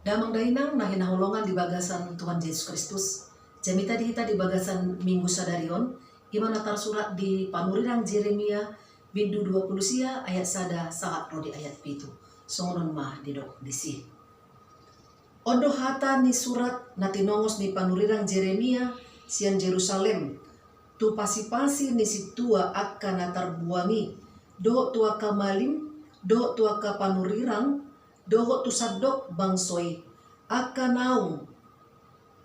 Damang dainang nahin nahulongan di bagasan Tuhan Yesus Kristus. Jami tadi kita di bagasan Minggu Sadarion, imana tersurat di panurirang Jeremia bindu 20 sia ayat sada saat di ayat pitu. Songonon mah didok disi. Ondo hata ni surat natinongos ni panurirang Jeremia sian Jerusalem. Tu pasi-pasi ni situa akan natarbuangi. Do tua kamalim, do tua ka panurirang, do tu sadok bangsoi. Akan naung.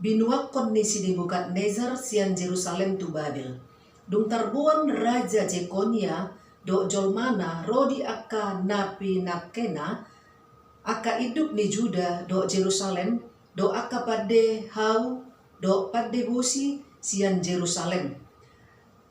Binuakon ni si Nebukadnezar sian Jerusalem tu Babel. Dung tarbuan Raja Jekonia do jolmana rodi aka napi nakena aka hidup ni Juda do Jerusalem do aka pade hau do pade busi sian Jerusalem.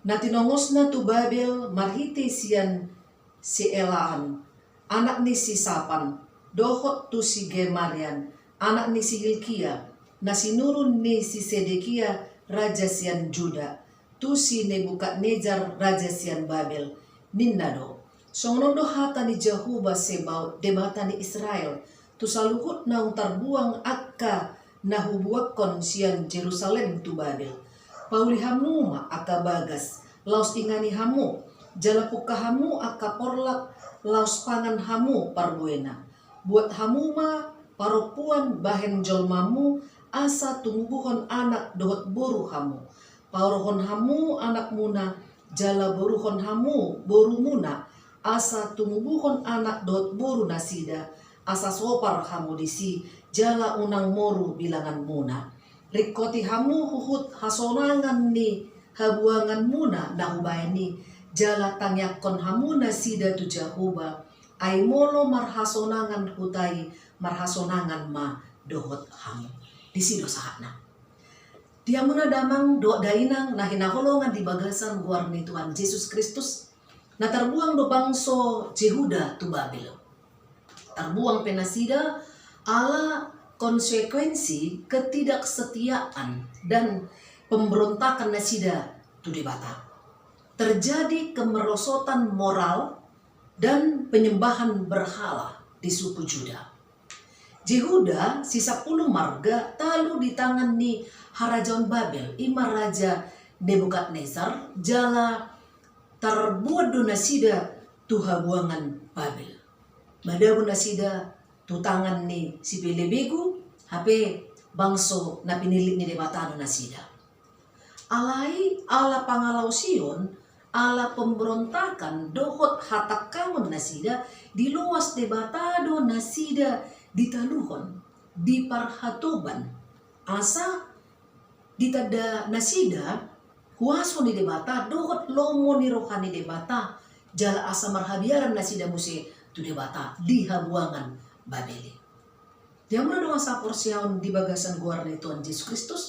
Natinongosna tu Babel marhiti sian si Elaan anak ni si Sapan dohot tu si Gemarian anak ni si Hilkia nasinurun ni si Sedekia raja sian Juda tu si Nebukadnezar raja sian Babel ninnado songonondo hata ni Jehuba Sebaot debata ni Israel tu saluhut naung tarbuang akka nahubuakon sian Jerusalem tu Babel pauli hamu ma akka bagas laos ingani hamu jalapuka hamu akka porlak laos pangan hamu parbuena buat hamu ma paropuan bahen jolmamu asa tumbuhon anak dohot boru hamu paurohon hamu anak muna jala boruhon hamu boru muna asa tumbuhon anak dohot boru nasida asa sopar hamu disi jala unang moru bilangan muna rikoti hamu huhut hasonangan ni habuangan muna nahubayani jala tangyakon hamu nasida tu Jahuba ay molo marhasonangan hutai marhasonangan ma dohot hamu disi dosahana dia muna damang do dainang nahinaholongan di bagasan guar ni Tuhan Yesus Kristus na tarbuang do bangso Jehuda tu Babel tarbuang penasida ala konsekuensi ketidaksetiaan dan pemberontakan nasida tu debata terjadi kemerosotan moral dan penyembahan berhala di suku Juda. Jehuda sisa 10 marga talu di tangan ni Harajaon Babel ima raja Nebukadnezar jala terbuat do nasida tu habuangan Babel. Madabu nasida tu tangan ni si Belebegu hape bangso na pinilit ni debatano nasida. Alai ala pangalau Sion ala pemberontakan dohot hatakamun nasida di luas debatado nasida ditaluhon di parhatoban asa ditada nasida huaso ni debata dohot lomo ni rohani debata jala asa marhabiaran nasida muse tu debata di habuangan Babeli. Dia muna doang sa porsyaon di bagasan guar ni Tuhan Yesus Kristus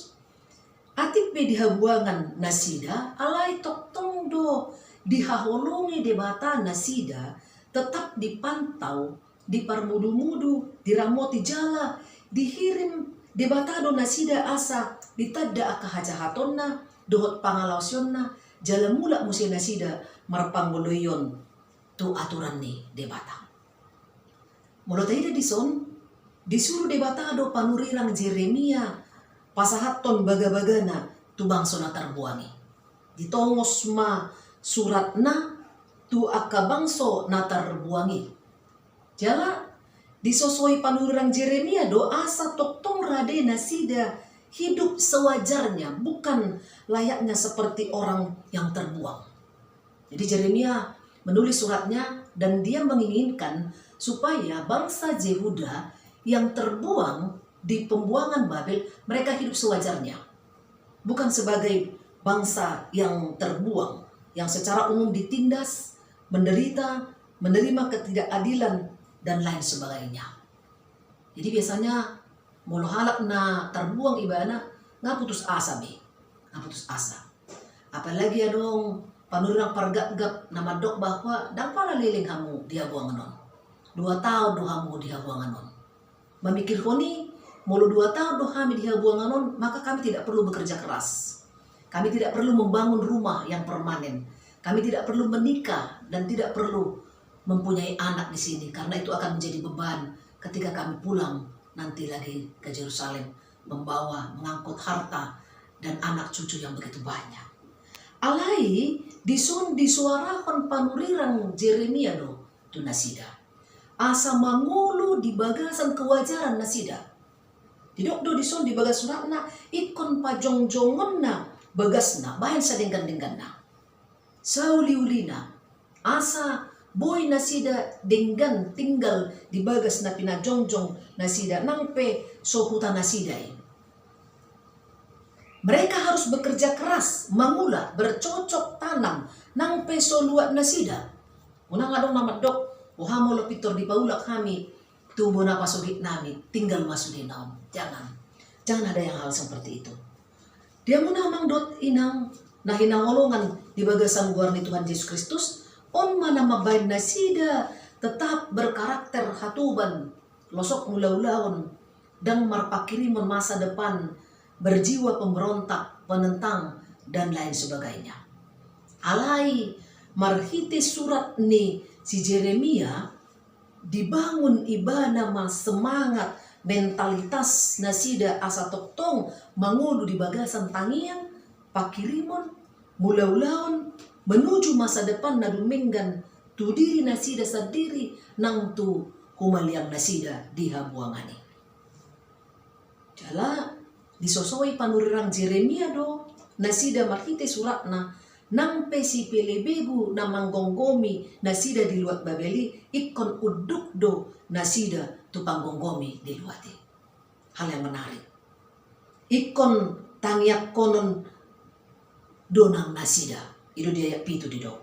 atik be di habuangan nasida alai toktong do dihaholongi debata nasida tetap dipantau di parmudu-mudu diramoti jala dihirim debatado nasida asa ditadda aka hajahatonna dohot pangalausonna jala mula musi nasida marpanggoloyon tu aturan ni debata molotaida dison disuruh debatado panurirang Jeremia pasahaton baga-bagana tu bangso na tarbuangi ditongos ma suratna tu aka bangso na tarbuangi jala disosoi panurirang Jeremia do asa toktong rade nasida hidup sewajarnya bukan layaknya seperti orang yang terbuang. Jadi Jeremia menulis suratnya dan dia menginginkan supaya bangsa Yehuda yang terbuang di pembuangan Babel mereka hidup sewajarnya. Bukan sebagai bangsa yang terbuang yang secara umum ditindas, menderita, menerima ketidakadilan dan lain sebagainya. Jadi biasanya molo halak na terbuang ibana nggak putus asa nggak putus asa. Apalagi adong panurang pargagap nama dok bahwa dampala liling hamu dia buanganon. 2 tahun do hamu dia buanganon. Memikir honi molo 2 tahun do kami dia buanganon maka kami tidak perlu bekerja keras. Kami tidak perlu membangun rumah yang permanen. Kami tidak perlu menikah dan tidak perlu mempunyai anak di sini karena itu akan menjadi beban ketika kami pulang nanti lagi ke Yerusalem membawa mengangkut harta dan anak cucu yang begitu banyak. Alai dison disuarakan panurirang Jeremia do tu nasida. Asa mangulu di bagasan kewajaran nasida. Tidak do dison di bagas suratna ikon pajong-jongon na bagasna bahan sa denggan na. Sauliulina asa boy nasida denggan tinggal di bagas na pinajongjong nasida nangpe sohuta nasida ini. Mereka harus bekerja keras, mangula, bercocok tanam, nang peso luat nasida. Unang adong nama dok, wahamo lepitor di paula kami, tubuh na pasugit nami, tinggal masuk di naon. Jangan ada yang hal seperti itu. Dia munamang dot inang, nah hinangolongan di bagasan guarni Tuhan Yesus Kristus, on mana mabain nasida, tetap berkarakter hatuban, losok mula-ulaon, dan marpakirimon masa depan, berjiwa pemberontak, penentang, dan lain sebagainya. Alai marhiti surat ni si Jeremia dibangun ibana mas semangat mentalitas nasida asa toktong mangulu di bagasan tangian pakirimon mulaulaon menuju masa depan na dumenggan tu diri nasida sendiri nang tu humaliang nasida di habuangani. Jala disosoi panurirang Jeremia do nasida marhite suratna nang pesi pelebegu na manggonggomi nasida di luat Babeli ikon uduk do nasida tu panggonggomi di luati. Hal yang menarik. Ikon tangiak konon donang nasida. Itu dia pitu di do.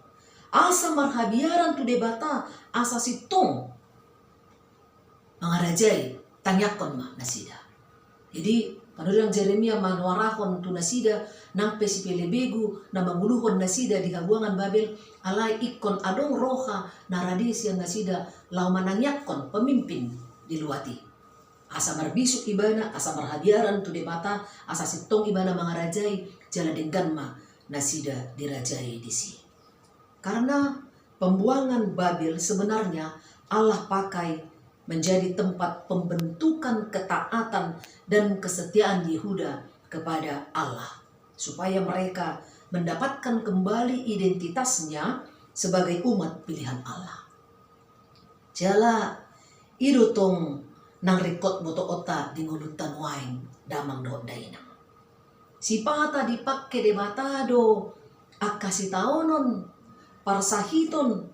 Asa marhabiaran tu debata asa sitong mangarajai tangiakon ma nasida. Jadi panurirang Jeremia manuarahon tu nasida nang pesi pelebegu na manguluhon nasida di habuangan Babel alai ikon adong roha naradesi yang nasida lau manangyakon pemimpin di luati. Asa marbisuk ibana, asa marhabiaran tu debata, asa sitong ibana mangarajai jala denggan ma nasida dirajai disi. Karena pembuangan Babel sebenarnya Allah pakai menjadi tempat pembentukan ketaatan dan kesetiaan Yehuda kepada Allah, supaya mereka mendapatkan kembali identitasnya sebagai umat pilihan Allah. Jala idutong nang rekod boto ota di ngulutan waing damang do dainang. Si pata dipakke debatado akasi taonon parsahiton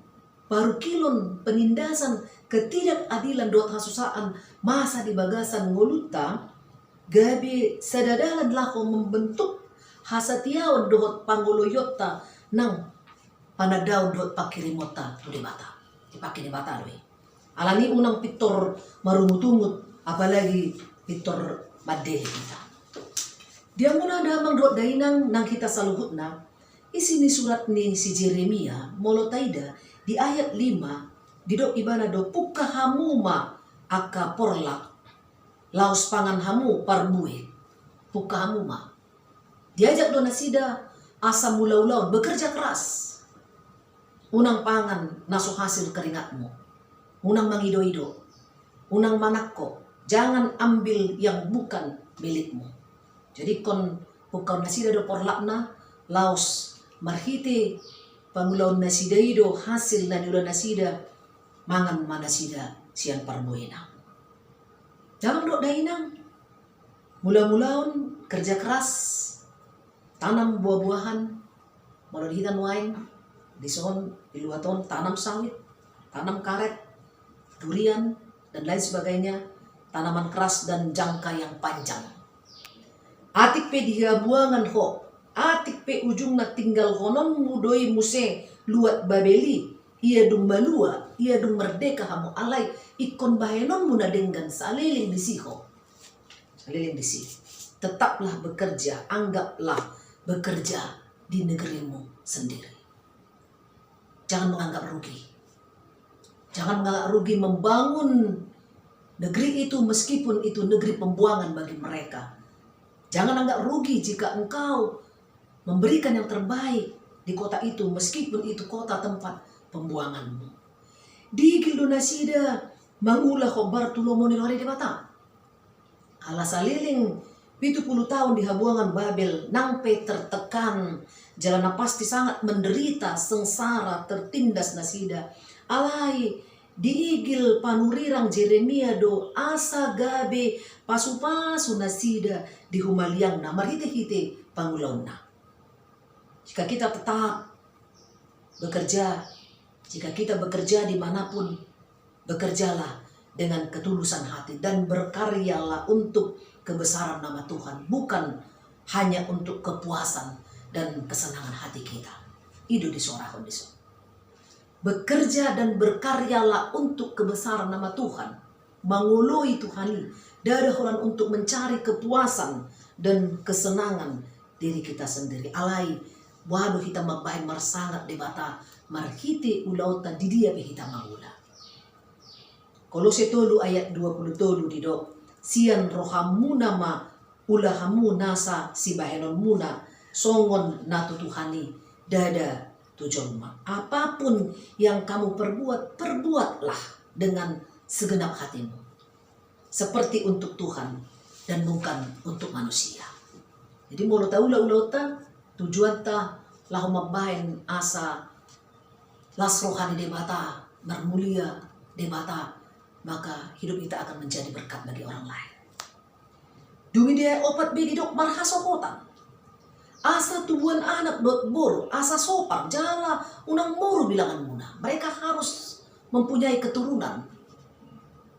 parukilon penindasan ketidakadilan dot hasusaan masa di bagasan nguluta gabi sadadalan lako membentuk hasatiawan dohot panggoloyota nang panadaw dohot pakirimota tu debata dipakai debata doi alani unang pitor marumutumut apalagi pitor madeli kita dia muna damang dohot dainang nang kita saluhutna isini surat ni si Jeremia molotaida di ayat 5 didok ibana do puka hamuma aka porlak laos pangan hamu parbue puka hamuma diajak do nasida asa mula-ulaun bekerja keras unang pangan naso hasil keringatmu unang mangido-ido unang manakko jangan ambil yang bukan milikmu. Jadi kon puka nasida do porlakna laos marhite pangulaun nasida ido hasil na nila nasida mangan manasida siang parbuena. Jangan dok dainang. Mula-mulaun kerja keras, tanam buah-buahan, malodihitan wain, dison, iluaton, tanam sawit, tanam karet, durian, dan lain sebagainya, tanaman keras dan jangka yang panjang. Atik pe dihabuangan ho, atik pe ujung na tinggal honon mudoi muse luat Babeli, ia dung balua, ia dung merdeka hamu alai ikon bahenon muna dengan saliling disiho. Saliling disi. Tetaplah bekerja, anggaplah bekerja di negerimu sendiri. Jangan menganggap rugi. Jangan menganggap rugi membangun negeri itu meskipun itu negeri pembuangan bagi mereka. Jangan anggap rugi jika engkau memberikan yang terbaik di kota itu meskipun itu kota tempat pembuanganmu. Di Gildo Nasida mangulah khobar tulomoni lori debata. Ala saliling 70 tahun di habuangan Babel, nangpe tertekan, jalana pasti sangat menderita, sengsara, tertindas nasida. Alai diigil panurirang Jeremia do asa gabe pasu-pasu nasida di humaliang na marhite-hite pangulauna. Jika kita tetap bekerja, jika kita bekerja dimanapun, bekerjalah dengan ketulusan hati dan berkaryalah untuk kebesaran nama Tuhan, bukan hanya untuk kepuasan dan kesenangan hati kita. Itu disorahkan diso. Bekerja dan berkaryalah untuk kebesaran nama Tuhan, mengului Tuhani, dadaholan untuk mencari kepuasan dan kesenangan diri kita sendiri. Alai, waduh kita mabahin marsangat di bata, marhiti ulauta di dia kita mangula. Kolose 3 ayat 23 didok. Sian rohamuna ma ulahamu nasa si bahenon muna songon natu Tuhani dada tujolma. Apapun yang kamu perbuat, perbuatlah dengan segenap hatimu, seperti untuk Tuhan dan bukan untuk manusia. Jadi mau tahu ulah tujuan ta lahu mabain asa las rohani debata bermulia debata, maka hidup kita akan menjadi berkat bagi orang lain. Dumi dia opat be didok marhasokotan. Asa tubuhan anak dot bor, asa sopar, jala unang moro bilangan muna. Mereka harus mempunyai keturunan,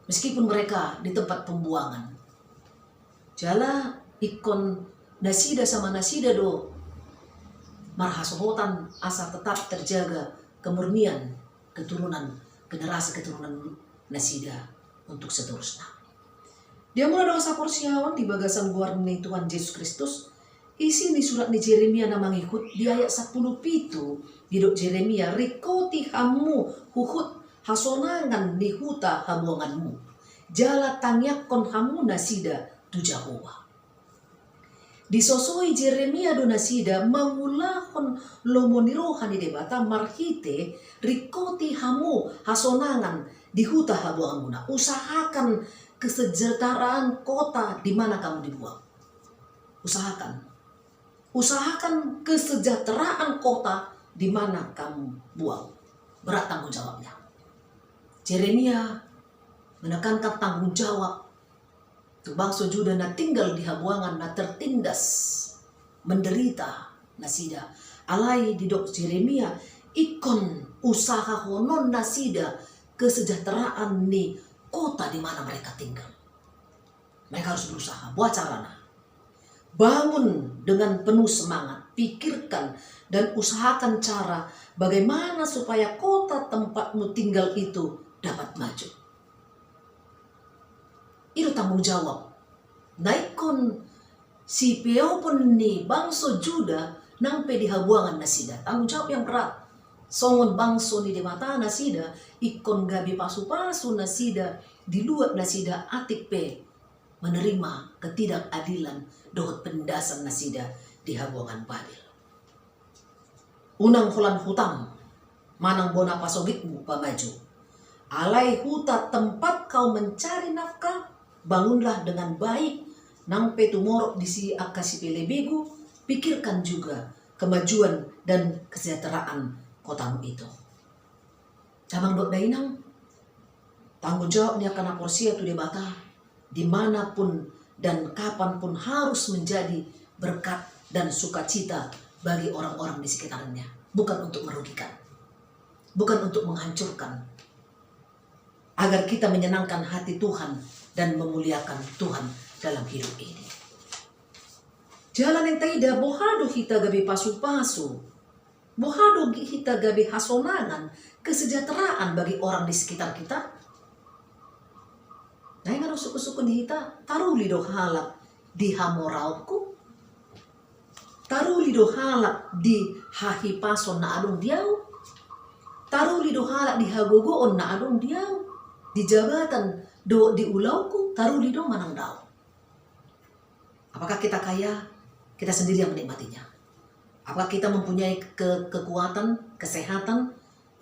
meskipun mereka di tempat pembuangan. Jala ikon nasida sama nasida do marhasokotan, asa tetap terjaga kemurnian keturunan, generasi keturunan nasida untuk seterusnya. Dia mulai dosa porsiawan di bagasan luar ni Tuhan Yesus Kristus. Isi ni surat ni Jeremia na mangikut di ayat 10 pitu. Didok Jeremia, rikoti hamu huhut hasonangan ni huta habuanganmu. Jala tangyakon hamu nasida tu Jahowa. Disosoi Jeremia do nasida mangulahon lomonirohan di debata marhite rikoti hamu hasonangan di huta habuanganmu. Usahakan kesejahteraan kota di mana kamu dibuang. Usahakan kesejahteraan kota di mana kamu buang. Berat tanggung jawabnya. Jeremia menekankan tanggung jawab. Tu bangsa Juda na tinggal di habuangan na tertindas, menderita nasida. Alai didok Jeremia ikon usaha honon nasida kesejahteraan ni kota di mana mereka tinggal. Mereka harus berusaha, buat carana. Bangun dengan penuh semangat, pikirkan dan usahakan cara bagaimana supaya kota tempatmu tinggal itu dapat maju. Itu tanggung jawab. Naikon si peo pun ni bangsa Juda nampe di habuangan nasida. Tanggung jawab yang berat. Songon bangso ni di mata nasida, ikon gabi pasu-pasu nasida, di luar nasida atik pe menerima ketidakadilan dohot pendasan nasida di habuangan Babel. Unang hulan hutam, manang bona pasogitmu pamaju. Alai huta tempat kau mencari nafkah, bangunlah dengan baik, nang petumorok di si akasi pelebegu, pikirkan juga kemajuan dan kesejahteraan kotamu itu. Camang dok dainang, tanggung jawabnya karena porsia tu debata, dimanapun dan kapanpun harus menjadi berkat dan sukacita bagi orang-orang di sekitarnya. Bukan untuk merugikan, bukan untuk menghancurkan, agar kita menyenangkan hati Tuhan dan memuliakan Tuhan dalam hidup ini. Jalan yang taida bohado kita gabi pasu-pasu, bohado kita gabi hasonangan, kesejahteraan bagi orang di sekitar kita. Nah, yang suku-suku di kita, taruh lido halak di hamorauku, taruh lido halak di hahipason na adong diau, taruh lido halak di hagogoon na adong diau, di jabatan do di ulauku, taruh lido manang daw. Apakah kita kaya? Kita sendiri yang menikmatinya. Apakah kita mempunyai kekuatan, kesehatan,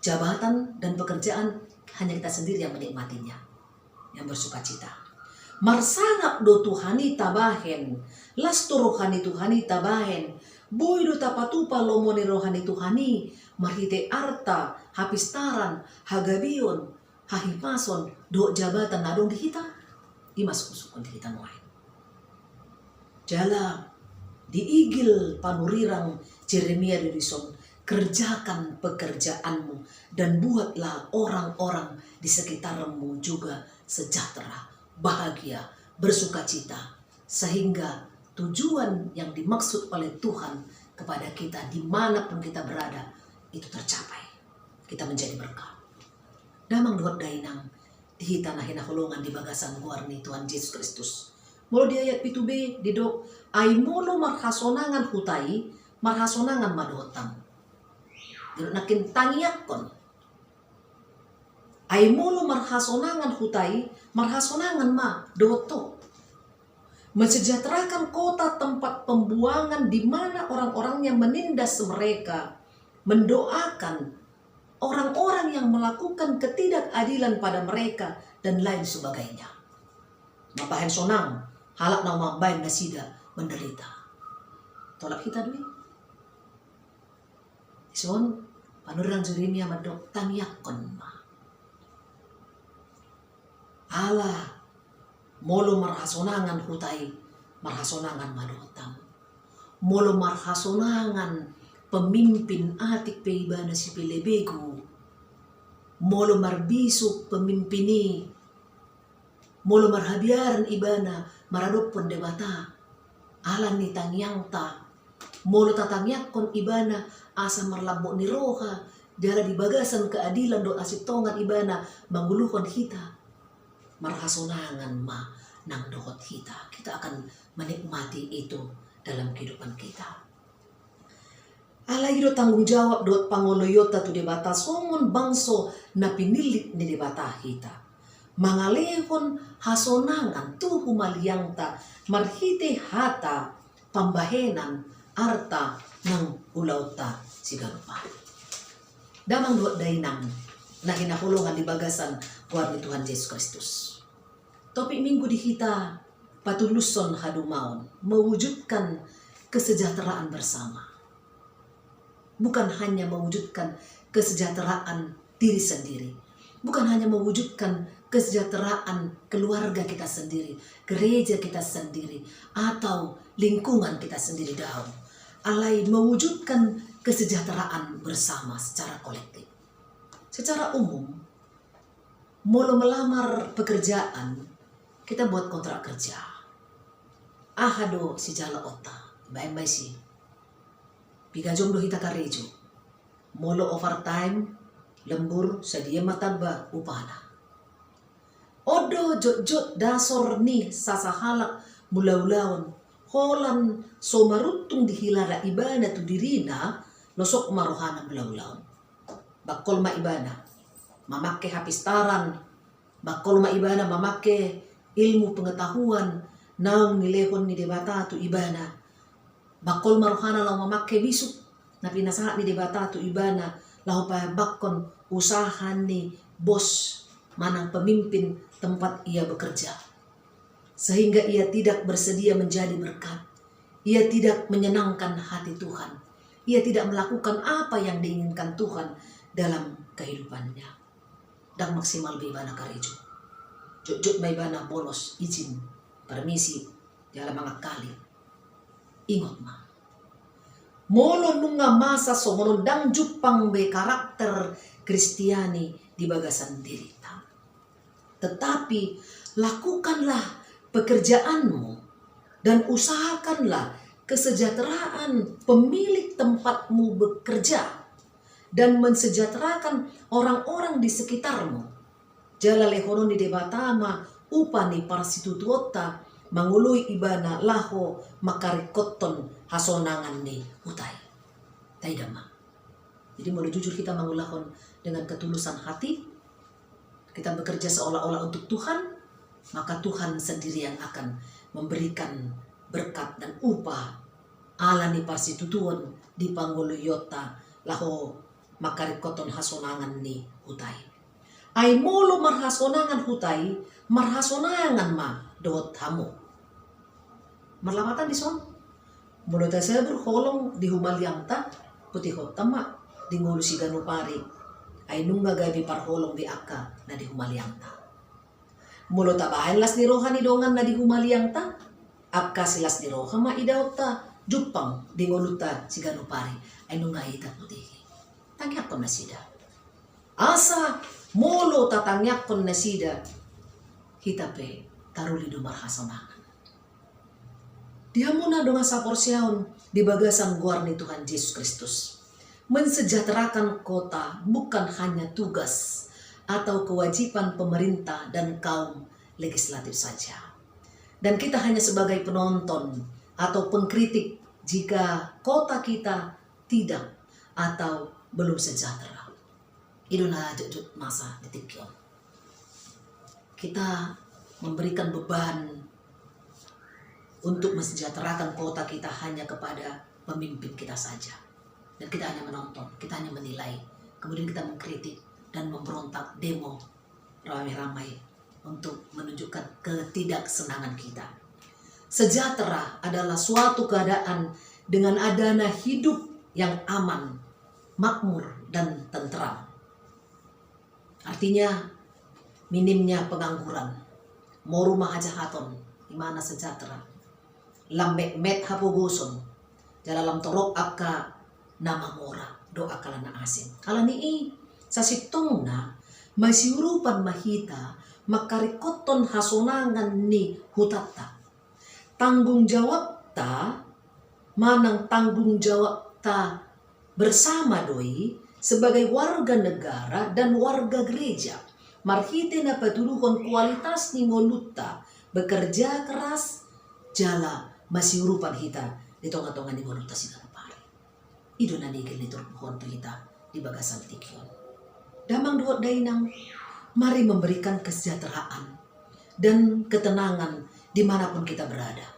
jabatan, dan pekerjaan? Hanya kita sendiri yang menikmatinya, yang bersuka cita. Marsangap do Tuhani tabahen, lasto rohani Tuhani tabahen, boy do tapatupa lomoni rohani Tuhani, marhite arta, hapistaran, hagabion, hahimason, do jabatan nadong dihita, imas kusukon dihita noain. Jala, diigil panurirang Jeremia Didison, kerjakan pekerjaanmu dan buatlah orang-orang di sekitarmu juga sejahtera, bahagia, bersukacita, sehingga tujuan yang dimaksud oleh Tuhan kepada kita dimanapun kita berada itu tercapai. Kita menjadi berkah. Damang duat dainang dihita nahina holongan di bagasan guarni Tuhan Yesus Kristus. Molo di ayat 7b didok ay molo marhasonangan hutai marhasonangan madotam. Didok nakin tangiakon. Ay molo marhasonangan hutai marhasonangan ma doto. Mensejahterakan kota tempat pembuangan di mana orang-orangnya menindas mereka, mendoakan orang-orang yang melakukan ketidakadilan pada mereka dan lain sebagainya. Mapahen sonang, halak na mabayin na sida menderita. Tolak kita dulu. Ison, panurang Jeremia madok tangyakon ma. Allah, molo marhasonangan hutai, marhasonangan madotam. Molo marhasonangan pemimpin atik peibana si pelebegu. Molo marbisuk pemimpini. Molo marhabiaran ibana maradopon debata. Alan ni tangyangta. Molo tatangyakon ibana asa marlabo ni roha. Dala di bagasan keadilan do asitongan ibana manguluhon hita. Marhasonangan ma nang dohot kita. Kita akan menikmati itu dalam kehidupan kita. Alay do tanggung jawab dot pangoloyota tu debata songon bangso na pinilit ni debata hita. Mangalehon hasonangan tu humaliangta marhite hata pambahenan arta ng ulauta sigalupa. Damang duat dainang na hinahulungan di bagasan warni Tuhan Yesus Kristus. Topik minggu di kita patuluson hadumaon mewujudkan kesejahteraan bersama. Bukan hanya mewujudkan kesejahteraan diri sendiri. Bukan hanya mewujudkan kesejahteraan keluarga kita sendiri, gereja kita sendiri, atau lingkungan kita sendiri dahulu. Alai mewujudkan kesejahteraan bersama secara kolektif. Secara umum, molo melamar pekerjaan, kita buat kontrak kerja. Ahado si jala ota, baik-baik si. Pigajong do hita karejo. Molo overtime, lembur sedia mataba upana. Odo jot-jot dasor ni sasahalak mulaulawan. Holan so marutung dihilara ibana tu dirina, losok marohana mulaulawan. Bakol maibana, mamake hapistaran. Bakol maibana mamake ilmu pengetahuan, naung nilehon ni debata tu ibana. Bakol marohana lau mamake bisuk, na pinasahat ni debata tu ibana, lau pa bakon usaha ni bos, manang pemimpin tempat ia bekerja. Sehingga ia tidak bersedia menjadi berkat. Ia tidak menyenangkan hati Tuhan. Ia tidak melakukan apa yang diinginkan Tuhan dalam kehidupannya. Dan maksimal bebana karejo. Jut-jut bebana bolos, izin, permisi, dalam mangakali. Ingat ma. Molo nunga masa somonondang jupang be karakter Kristiani di bagasan dirita. Tetapi lakukanlah pekerjaanmu dan usahakanlah kesejahteraan pemilik tempatmu bekerja dan mensejahterakan orang-orang di sekitarmu. Jala lehonon di debatama upani parsitutuota mangului ibana laho makarikoton hasonangan ni hutai. Taidama. Jadi mau jujur kita mangulahon dengan ketulusan hati. Kita bekerja seolah-olah untuk Tuhan. Maka Tuhan sendiri yang akan memberikan berkat dan upah. Alani parsitutuon di pangguluyota laho makarikoton hasonangan ni hutai. Ay molo marhasonangan hutai, marhasonangan ma dot hamu. Marlamatan di son. Mulai saya berholong di humaliang ta putih hotama di ngulu si ganupari. Ay nunga gabi parholong di akka na di humaliang ta. Mulo tabahan las ni rohani dongan na di humaliang ta. Akka silas ni roha ma idaw ta. Jupang di nguluta si ganupari. Ay nunga hita putih. Tangyak ko na sida. Asa molo tatangyak ko na sida. Hitape taruli dumar hasanangan. Dia muna dengan saporsiaon di bagasan guar ni Tuhan Yesus Kristus. Mensejahterakan kota bukan hanya tugas atau kewajiban pemerintah dan kaum legislatif saja. Dan kita hanya sebagai penonton atau pengkritik jika kota kita tidak atau belum sejahtera. Itu na jujut masa detik yon. Kita memberikan beban untuk mensejahterakan kota kita hanya kepada pemimpin kita saja. Dan kita hanya menonton, kita hanya menilai. Kemudian kita mengkritik dan memberontak, demo ramai-ramai untuk menunjukkan ketidaksenangan kita. Sejahtera adalah suatu keadaan dengan adanya hidup yang aman, makmur, dan tentram. Artinya minimnya pengangguran, mau rumah aja haton, imana sejahtera. Lambek met hapuguson, jalalam torok akka nama mora, do akalana asin. Kala nii sa sitong na masiurupan mahita makarikoton hasonangan ni hutata. Tanggung jawab ta, manang tanggung jawab ta bersama doi sebagai warga negara dan warga gereja. Marhite na patuluhon kualitas ni ngoluta bekerja keras jala masih urupan kita di tonga-tonga ni ngoluta si ganupari. Ido na nigil ni turpuhon kita di bagasan tikyon. Damang duot dainang, mari memberikan kesejahteraan dan ketenangan dimanapun kita berada.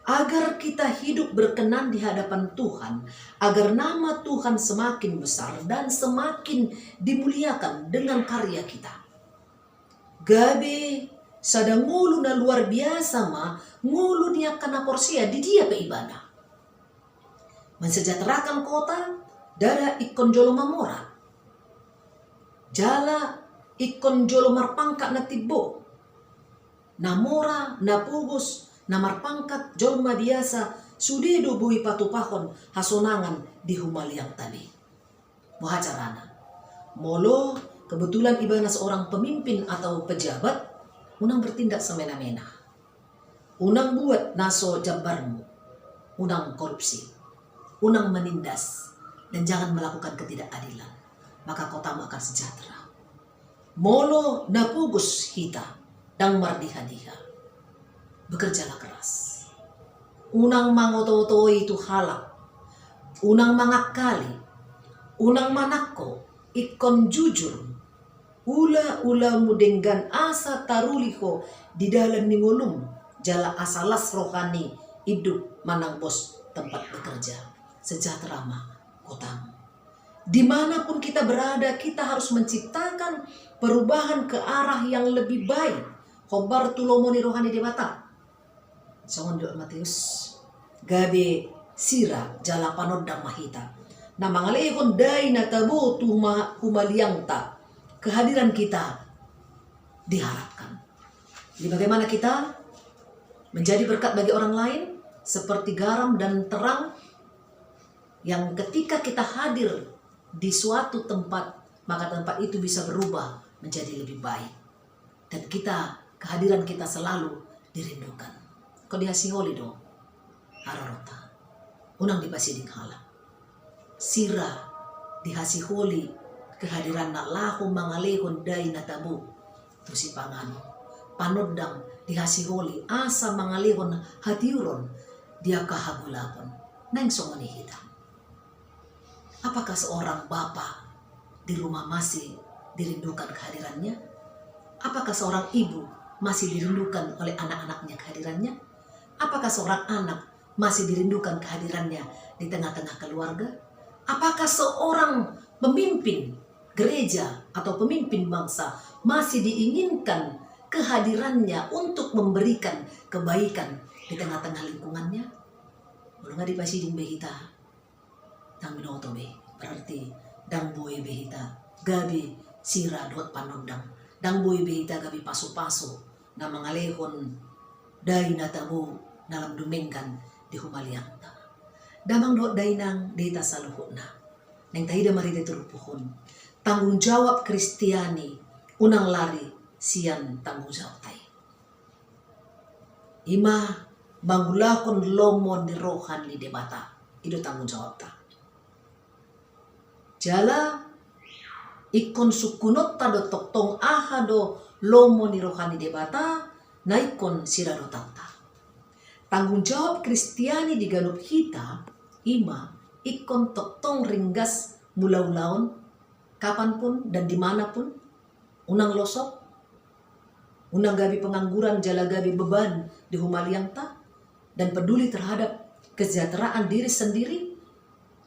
Agar kita hidup berkenan di hadapan Tuhan, agar nama Tuhan semakin besar dan semakin dimuliakan dengan karya kita. Gabe sada ngulu na luar biasa ma, ngulu niya kana porsia di dia pe ibadah. Mensejahterakan kota, dara ikon jolo mamora. Jala ikon jolo marpangka na tibo. Namora, napugus, namarpangkat jolma biasa sudedo bui patupahon hasonangan di humaliang tadi. Muhacarana. Molo kebetulan ibana seorang pemimpin atau pejabat, unang bertindak semena-mena. Unang buat naso jabarmu. Unang korupsi. Unang menindas. Dan jangan melakukan ketidakadilan. Maka kotamu akan sejahtera. Molo napugus hita. Dang mardiha-diha. Bekerjalah keras. Unang mangoto-oto itu halak. Unang mangakali. Unang manako. Ikon jujur. Ula-ula mudenggan asa taruliho di dalam ningolum. Jala asalas rohani hidup manang bos tempat bekerja. Sejahtera mah kotamu. Dimanapun kita berada, kita harus menciptakan perubahan ke arah yang lebih baik. Khobar tulomoni rohani debata. Songon doa Matius. Gabe sira jala panodang mahita. Na mangalehon dai na tabu humaliang ta. Kehadiran kita diharapkan. Jadi bagaimana kita menjadi berkat bagi orang lain seperti garam dan terang yang ketika kita hadir di suatu tempat, maka tempat itu bisa berubah menjadi lebih baik. Dan kehadiran kita selalu dirindukan. Kau dihasiholi dong. Ararota. Unang dipasidik hala. Sira dihasiholi kehadiran na lahu mangalehon dai na tabu. Tu si pangano. Panodang dihasiholi asa mangalehon hatiuron dia kahabulapon. Nang songoni hitam. Apakah seorang bapa di rumah masih dirindukan kehadirannya? Apakah seorang ibu masih dirindukan oleh anak-anaknya kehadirannya? Apakah seorang anak masih dirindukan kehadirannya di tengah-tengah keluarga? Apakah seorang pemimpin gereja atau pemimpin bangsa masih diinginkan kehadirannya untuk memberikan kebaikan di tengah-tengah lingkungannya. Belum ada pasiding behita, tang minoto be, berarti dang boy behita, gabi sira dot panondang, dang boy behita gabi paso-paso, na mangalehon dai na tabo dalam dumengkan di humalianta. Damang dot dai nang data saluhut na, neng tahida marida turupuhon, tanggung jawab Kristiani, unang lari, sian tanggung jawab tay. Ima bangulakon lomon ni rohan ni debata. Itu tanggung jawab ta. Jala ikon sukunot tado toktong ahado lomon ni rohan ni debata na ikon sirado tauta. Tanggung jawab Kristiani di galup hita ima ikon toktong ringgas mulaulaon kapanpun dan dimanapun unang losok unang gabi pengangguran, jala gabi beban di humaliang ta, dan peduli terhadap kesejahteraan diri sendiri,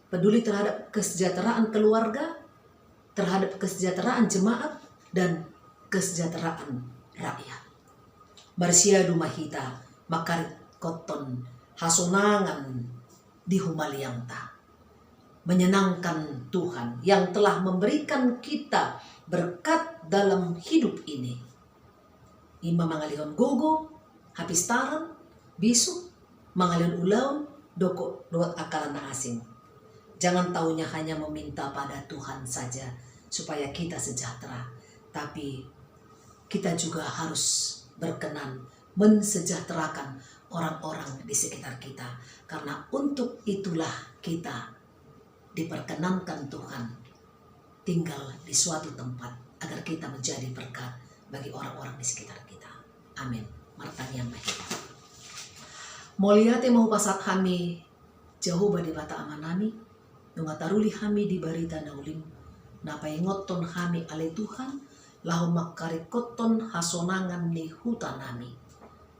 peduli terhadap kesejahteraan keluarga, terhadap kesejahteraan jemaat, dan kesejahteraan rakyat. Barsiadu mahita, makarit koton, hasonangan di humaliang ta. Menyenangkan Tuhan yang telah memberikan kita berkat dalam hidup ini. Ima mangalihon gogo, hapistaran, bisu, mangalihon ulaun, doko doat akalan na asing. Jangan taunya hanya meminta pada Tuhan saja supaya kita sejahtera, tapi kita juga harus berkenan mensejahterakan orang-orang di sekitar kita. Karena untuk itulah kita diperkenankan Tuhan tinggal di suatu tempat agar kita menjadi berkat bagi orang-orang di sekitar kita. Amin. Martanyang mahita. Moliate mau pasat kami jauh badi bata amanami, nungataruli kami di barita naulim, napaingoton kami ale Tuhan, lahu makarikoton hasonangan ni hutanami.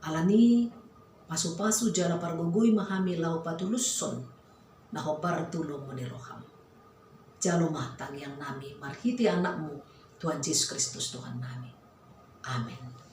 Alani pasu-pasu jala pargugui mahami lahu patulusson, nahobar tulong meniroham. Jalo matang yang nami marhiti anakmu, Tuhan Yesus Kristus Tuhan nami. Amin.